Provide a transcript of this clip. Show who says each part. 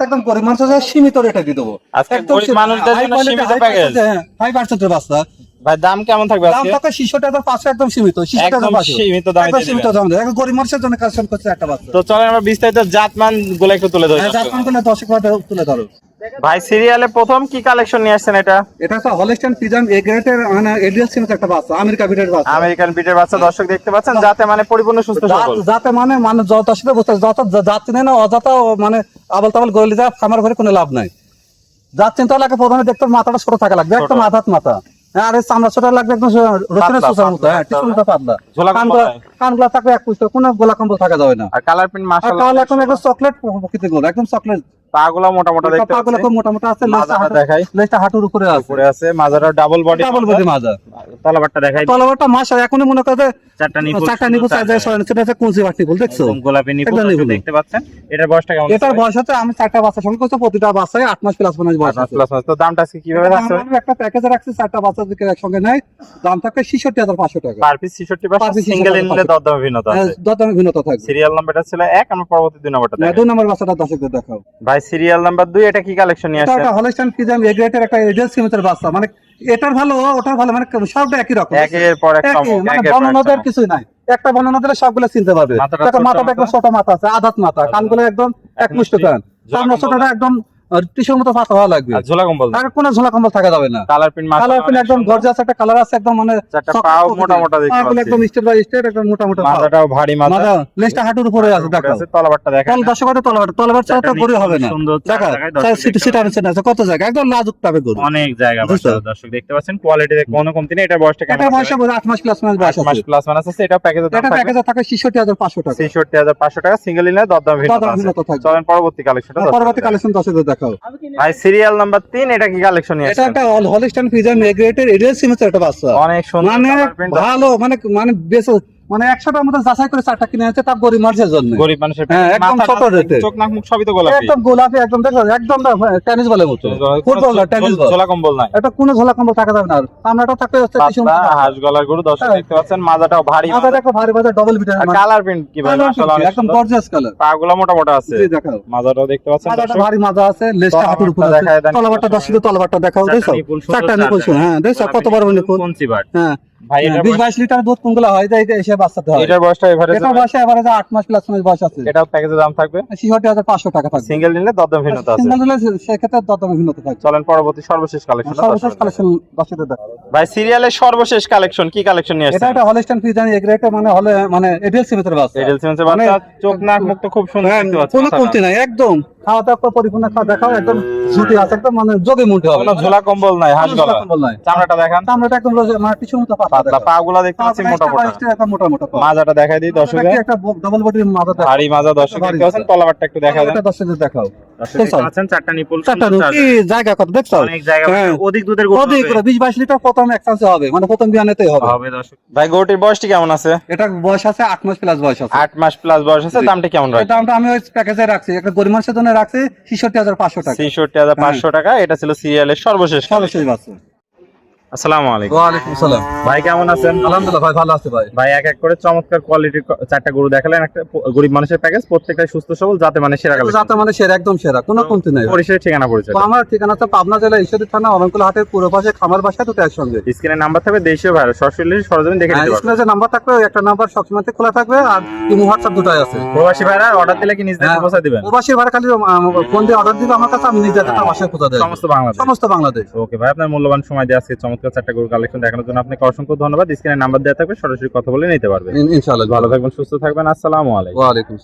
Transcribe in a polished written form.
Speaker 1: বাচ্চা একদম গরিব মানুষ সীমিত রেটে দিয়ে দেবো।
Speaker 2: আজকে গরিব মানুষদের জন্য সীমিত প্যাকেজ।
Speaker 1: হাই পার্সেন্টের বাচ্চা
Speaker 2: ভাই দাম কেমন থাকবে
Speaker 1: দাম
Speaker 2: আজকে?
Speaker 1: থাকে ৬৬,৫০০ একদম সীমিত।
Speaker 2: একদম সীমিত দামে
Speaker 1: একদম
Speaker 2: দিয়ে
Speaker 1: সীমিত
Speaker 2: দিবেন।
Speaker 1: দামে এখন গরিব মানুষের জন্য কালেকশন করছে একটা বাচ্চা।
Speaker 2: তো চলেন আমরা বিস্তারিত জাতমান গুলো একটু তুলে ধরি।
Speaker 1: জাতমান গুলো দর্শক তুলে ধরো।
Speaker 2: ভাই সিরিয়ালে প্রথম কি কালেকশন নিয়ে আসছেন এটা?
Speaker 1: এটা হচ্ছে হলস্টাইন ফ্রিজিয়ান এ গ্রেডের মানে এডিএল সিমেন্ট একটা বাচ্চা, আমেরিকা বিটের বাচ্চা।
Speaker 2: আমেরিকান বিটের বাচ্চা দর্শক দেখতে পাচ্ছেন, যাতে মানে পরিপূর্ণ সুস্থ সবল।
Speaker 1: যাতে মানে যত আসলে বুঝতে যত জাত চিনে না অযথা মানে আবল তাবল গলি যা খামার ঘরে কোনো লাভ নাই। জাত চিন্তা লাগে প্রথমে দেখতে মাথাটা ছোট থাকা লাগবে, একদম আধাত মাথা। আর চামড়া ছোট লাগবে একদম রসুনের সুসার মতো, হ্যাঁ টিস্যুটা পাতলা। কানগুলা থাকবে এক পুষ্ট, কোনো গোলা কম্বল থাকা যাবে না।
Speaker 2: আর কালার প্রিন্ট মাশাআল্লাহ
Speaker 1: কালার একদম চকলেট প্রকৃতির গোল, একদম চকলেট।
Speaker 2: পাগুলো মোটা মোটা দেখতে
Speaker 1: পাগুলো খুব মোটা মোটা আছে,
Speaker 2: দেখাই
Speaker 1: লেজটা হাঁটুর উপরে আছে,
Speaker 2: উপরে আছে। মাজাটা ডাবল বডি
Speaker 1: মাজা।
Speaker 2: তলাবারটা দেখাই,
Speaker 1: তলাবারটা মাশা এখনই মনে করে
Speaker 2: চারটা নিপুল
Speaker 1: চাইছে সেটা আছে কুঞ্চি বাটি বল, দেখছো
Speaker 2: গোলাপি নিপুল দেখতে পাচ্ছেন। এটার বয়সটা কেমন?
Speaker 1: এটার বয়স হচ্ছে আমি 4টা বাচ্চা সঙ্গে করছি, প্রতিটা বাচ্চায় 8 মাস প্লাস বয়স আছে।
Speaker 2: তো দামটা আজকে কিভাবে রাখছেন?
Speaker 1: আমি একটা প্যাকেজে রাখছি 4টা বাচ্চা যদি একসঙ্গে নেয় দাম থাকবে 66,500 টাকা
Speaker 2: পার পিস 66 সিঙ্গেল নিলে দরদামে ভিন্নতা আছে,
Speaker 1: দরদামে ভিন্নতা থাকবে।
Speaker 2: সিরিয়াল নাম্বারটা ছিল 1, আমরা পরবর্তী 2 নাম্বারটা দেখাই।
Speaker 1: 2 নম্বর বাচ্চাটা দর্শকদের দেখাও।
Speaker 2: ভাই সিরিয়াল নাম্বার 2 এটা কি কালেকশন নিয়ে আসছেন?
Speaker 1: এটা হলস্টাইন ফ্রিজিয়ান এ গ্রেডের একটা এডিএল সিমেন্টের বাচ্চা, মানে এটার ভালো ওটার ভালো, মানে সবটা একই রকম,
Speaker 2: একের পর এক চমক,
Speaker 1: মানে
Speaker 2: একের পর এক
Speaker 1: বর্ণনাদের
Speaker 2: চমক।
Speaker 1: কিছুই নাই। একটা বর্ণনা দিলে সবগুলো চিনতে পারবে। মাথাটা একদম ছোট মাথা আছে, আধাত মাথা, কানগুলো একদম একমুষ্ট কান, সামনে ছোটটা একদম টিস্যুর মতো পাতা হওয়া লাগবে।
Speaker 2: ঝোলা কম্বল
Speaker 1: আর কোনো ঝোলা কম্বল থাকা যাবে না।
Speaker 2: কালার প্রিন্ট
Speaker 1: একদম গর্জিয়াস একটা কালার আছে, একদম মানে
Speaker 2: চারটা পাও মোটা মোটা দেখতে পাচ্ছি,
Speaker 1: একদম স্টেপ বাই স্টেপ একদম মোটা মোটা।
Speaker 2: মাথাটাও ভারী মাথা,
Speaker 1: লেজটা হাঁটুর উপরে আছে, দেখো
Speaker 2: তলাবারটা দেখেন।
Speaker 1: দর্শকদের তলাবার ছাড়া তো গরু হবে না। দেখা সিটা আছে কত জায়গা, একদম লাজুক পাবে গরু,
Speaker 2: অনেক জায়গা দর্শক দেখতে পাচ্ছেন। কোয়ালিটি দেখে কোনো কমতি নেই। এটা বয়সটা কেমন?
Speaker 1: এটা বয়স 8 মাস প্লাস বয়স আছে,
Speaker 2: 8 মাস প্লাস আছে। এটা প্যাকেজে দাম
Speaker 1: এটা প্যাকেজে থাকে 66,500 টাকা,
Speaker 2: 66,500 টাকা সিঙ্গেল নিলে দরদাম ভিন্নতা আছে। চলেন পরবর্তী কালেকশনটা।
Speaker 1: পরবর্তী কালেকশন দর্শকদের দেখাও।
Speaker 2: ভাই সিরিয়াল নাম্বার 3 এটা কি কালেকশন নিয়ে
Speaker 1: এটা
Speaker 2: আসছেন?
Speaker 1: একটা হলস্টাইন ফ্রিজিয়ান এ গ্রেডের এডিএল সিমেন্টের একটা বাচ্চা,
Speaker 2: অনেক সুন্দর
Speaker 1: মানে
Speaker 2: কালার প্রিন্ট,
Speaker 1: ভালো মানে বেশ মানে 100টার মধ্যে যাচাই করে 4টা কিনে আছে, তার গরিব মানুষের জন্য,
Speaker 2: গরিব মানুষের
Speaker 1: একদম ছোট রেটে,
Speaker 2: চোখ নাক মুখ সবই তো গোলাপি,
Speaker 1: একদম গোলাপি, একদম দেখো একদম টেনিস বলের মতো, ফুটবল না টেনিস বল,
Speaker 2: ঝোলা কম্বল নাই,
Speaker 1: এটা কোনো ঝোলা কম্বল থাকা যাবে না। সামনেটা থাকতে হচ্ছে
Speaker 2: হাঁস গলার গরু দর্শক দেখতে পাচ্ছেন। মাজাটাও ভারী,
Speaker 1: মাথাটা একটা ভারী বাজার ডবল বিটার,
Speaker 2: কালার প্রিন্ট কি ভাই মাশাআল্লাহ
Speaker 1: একদম গর্জিয়াস কালার,
Speaker 2: পাগুলো মোটা মোটা আছে,
Speaker 1: জি দেখাও
Speaker 2: মাজাটাও দেখতে পাচ্ছেন,
Speaker 1: মাথাটা ভারী মাজা আছে, লেজটা হাঁটুর উপরে আছে, তলাবারটা দর্শক তলাবারটা দেখাও, দেখো চারটা নিপুল, হ্যাঁ দেখো কত বড় নিপুল, হ্যাঁ ভাই 20-22 লিটার দুধ কোনগুলা হয় যায় এসে বাচ্চাতে হয়।
Speaker 2: এটার বয়সটা এভারেজ,
Speaker 1: এটা বয়স এভারেজ 8 মাস প্লাস বয়স আছে।
Speaker 2: এটা প্যাকেজের দাম থাকবে
Speaker 1: 66,500 টাকা থাকবে,
Speaker 2: সিঙ্গেল নিলে দরদাম ভিন্নতা আছে,
Speaker 1: সিঙ্গেল নিলে সেক্ষেত্রে দরদামে ভিন্নতা থাকবে।
Speaker 2: চলেন পরবর্তী সর্বশেষ কালেকশন।
Speaker 1: সর্বশেষ কালেকশন দর্শকদের দেখাও।
Speaker 2: ভাই সিরিয়ালের সর্বশেষ কালেকশন কি কালেকশন নিয়ে
Speaker 1: এটা
Speaker 2: আসছেন?
Speaker 1: একটা হলস্টাইন ফ্রিজিয়ান এ গ্রেড মানে এডিএল সিমেন্টের বাচ্চা,
Speaker 2: এডিএল সিমেন্টের বাচ্চা, চোখ নাক মুখ তো খুব সুন্দর দেখতে পাচ্ছেন,
Speaker 1: কোনো কমতি নাই, একদম খাওয়া দাওয়া পরিপূর্ণ খাওয়া দেখাও, একদম ঝুটি আছে, একদম মানে যোগে মুঠে হবে,
Speaker 2: কোনো ঝোলা কম্বল নাই, হাঁস গলা,
Speaker 1: কম্বল নাই,
Speaker 2: চামড়াটা দেখান,
Speaker 1: চামড়াটা একদম মানে টিস্যুর মতো পাতলা,
Speaker 2: পাগুলা দেখতে পাচ্ছি মোটা মোটা,
Speaker 1: একদম মোটা মোটা,
Speaker 2: মাজাটা দেখাই দিই দর্শকদের,
Speaker 1: একটা ডাবল বডির মাজা দেখাও,
Speaker 2: ভারী মাজা দর্শক দেখতে পাচ্ছেন, তলাবারটা একটু দেখা দেন,
Speaker 1: এটা দর্শকদের দেখাও,
Speaker 2: দেখতে পাচ্ছেন চারটা নিপুল,
Speaker 1: কি জায়গা কত দেখছো,
Speaker 2: অনেক জায়গা, অধিক দুধের গরু,
Speaker 1: অধিক 20-22 লিটার প্রথম এক্সচেঞ্জ হবে, মানে প্রথম বিয়ানেতেই হবে
Speaker 2: দর্শক। ভাই গরুটির বয়সটি কেমন আছে?
Speaker 1: এটা বয়স আছে 8 মাস প্লাস বয়স আছে,
Speaker 2: 8 মাস প্লাস বয়স আছে। দামটা কেমন রাখছেন?
Speaker 1: দামটা আমি ওই প্যাকেজে রাখছি, একটা গরিব মানুষের জন্য রাখছি 66,500 টাকা,
Speaker 2: 66,500 টাকা। এটা ছিল সিরিয়ালের সর্বশেষ।
Speaker 1: বাচ্চা।
Speaker 2: আসসালামু আলাইকুম।
Speaker 1: ওয়া আলাইকুম আসসালাম।
Speaker 2: ভাই কেমন আছেন?
Speaker 1: আলহামদুলিল্লাহ ভাই, ভালো আছি ভাই।
Speaker 2: ভাই এক এক করে চমৎকার কোয়ালিটির চারটা গরু দেখালেন, একটা গরিব মানুষের প্যাকেজ, প্রত্যেকটাই সুস্থ সবল, যাতে মানে সেরা কালেকশন,
Speaker 1: যাতে মানে সেরা, একদম সেরা, কোনো কমতি নাই।
Speaker 2: পরিশের ঠিকানা পরিচয়।
Speaker 1: আমার ঠিকানা হচ্ছে পাবনা জেলা ঈশ্বরদী থানা অলঙ্কুল হাটের পূর্ব পাশে খামার বাসা, দুটো একসঙ্গে।
Speaker 2: স্ক্রিনে নাম্বার থাকবে, দেশীয় ভাইরা সরাসরি সরজমিন দেখে নিতে পারবেন।
Speaker 1: স্ক্রিনে যে নাম্বার থাকবে, একটা নাম্বার সবসময় খোলা থাকবে, আর ইমো হোয়াটসঅ্যাপ দুটোই আছে।
Speaker 2: প্রবাসী ভাইরা অর্ডার দিলে কি নিজ দায়িত্বে পৌঁছে দিবেন?
Speaker 1: প্রবাসী ভাড়া খালি ফোন দিয়ে অর্ডার দিবে আমার কাছে, আমি নিজে একটা বাসায় পৌঁছে দেব, সমস্ত বাংলাদেশ।
Speaker 2: ওকে ভাই, আপনার মূল্যবান সময় দিয়ে আজকে চমৎকার চারটা গরু কালেকশন দেখানোর জন্য আপনাকে অসংখ্য ধন্যবাদ। স্ক্রিনে নাম্বার দেওয়া থাকবে, সরাসরি কথা বলে নিতে পারবেন।
Speaker 1: ইনশাআল্লাহ।
Speaker 2: ভালো থাকবেন, সুস্থ থাকবেন। আসসালামু আলাইকুম।
Speaker 1: ওয়া আলাইকুম।